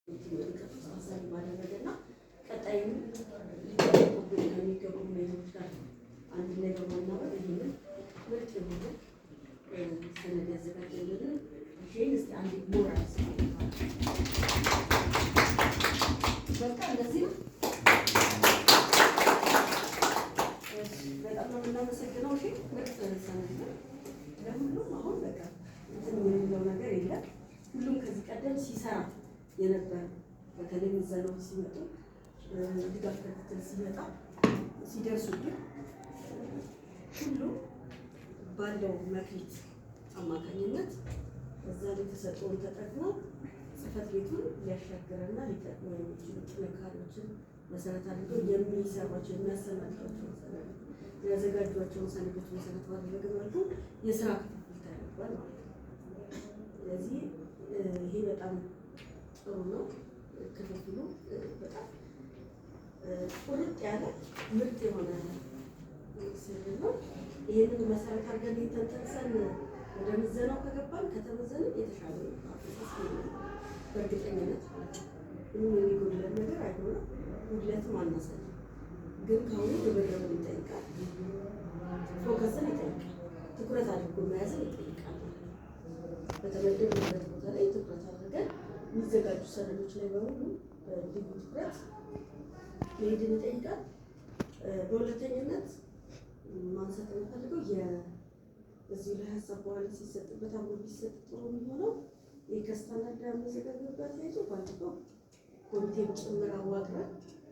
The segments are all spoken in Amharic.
አሳቢ ባደረገና ቀጣይም ሊጠበቁብን ከሚገቡ ሁኔታዎች ጋር አንድ ላይ በማናበር ይህንን ምርጥ የሆነ ሰነድ ያዘጋጀልን ይህን እስኪ አንድ ሞራል በቃ እንደዚህ ነው። በጣም ነው የምናመሰግነው። እሺ ምርጥ ሰነድ ነው። ለሁሉም አሁን በቃ እንትን የሚለው ነገር የለም። ሁሉም ከዚህ ቀደም ሲሰራ የነበረ በተለይ ምዘናዎች ሲመጡ ድጋፍ ክትትል ሲመጣ ሲደርሱብን ሁሉ ባለው መክሊት አማካኝነት እዛ ላይ ተሰጥኦን ተጠቅመው ጽሕፈት ቤቱን ሊያሻገረና ሊጠቅሙ የሚችሉ ጥንካሬዎችን መሰረት አድርገው የሚሰሯቸው የሚያሰናዷቸውን ሰነዶች ያዘጋጇቸውን ሰነዶች መሰረት ባደረገ መልኩ የስራ ክፍፍል ተደርጓል ማለት ነው። ስለዚህ ይሄ በጣም ጥሩ ነው። ክፍፍሉ በጣም ቁርጥ ያለ ምርጥ የሆነ ስል ነው። ይህንን መሰረት አድርገን ተንተርሰን ወደ ምዘናው ከገባን ከተመዘንን የተሻለ በእርግጠኝነት ምንም የሚጎድለን ነገር አይሆንም። ጉድለትም አናሳይም። ግን ከአሁኑ ግብርብርን ይጠይቃል፣ ፎከስን ይጠይቃል፣ ትኩረት አድርጎ መያዝን ይጠይቃል። በተመደብንበት ቦታ ላይ ትኩረት አድርገን የሚዘጋጁ ሰነዶች ላይ በሙሉ ልዩ ትኩረት መሄድን ይጠይቃል። በሁለተኝነት ማንሳት የምፈልገው እዚህ ላይ ሀሳብ በኋላ ሲሰጥበት አብሮ ቢሰጥ ጥሩ የሚሆነው ይህ ከስታንዳርድ አመዘጋገብ ጋር ተያይዞ ባለፈው ኮሚቴም ጭምር አዋቅረን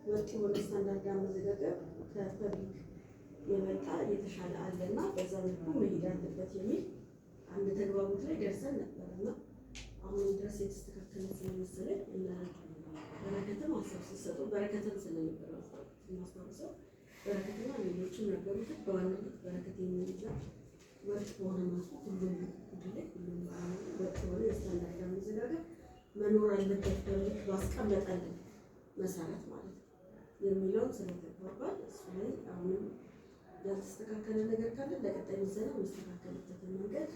ወጥ የሆነ ስታንዳርድ አመዘጋገብ ከፐብሊክ የመጣ የተሻለ አለና በዛ መልኩ መሄድ አለበት የሚል አንድ ተግባቦት ላይ ደርሰን ነበርና አሁን ድረስ የተስተካከለ ስለመሰለኝ እና በረከትም ሀሳብ ሲሰጡ በረከትም ስለነበረ ማስታወሰው በረከትና ሌሎችም ነበሩት። በዋናነት በረከት የሚይዛ ወጥ በሆነ መልኩ ሁሉም ጉዳይ ላይ ሁሉም ወጥ የሆነ የስታንዳርድ አመዘጋገብ መኖር አለበት በልክ ባስቀመጠልን መሰረት ማለት ነው የሚለውን ስለተግባባል እሱ ላይ አሁንም ያልተስተካከለ ነገር ካለ ለቀጣይ ምዘና የሚስተካከልበትን መንገድ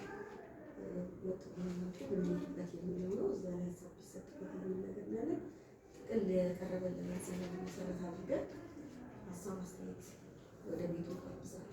ወጥ በሆነ መልኩ ብንሄድበት የሚለው ነው። እዛ ላይ ሀሳብ ቢሰጥበት የሚል ነገር ያለ ጥቅል የቀረበልን ሀሳብ መሰረት አድርገን ሀሳብ አስተያየት ወደ ቤቱ ጋብዛል።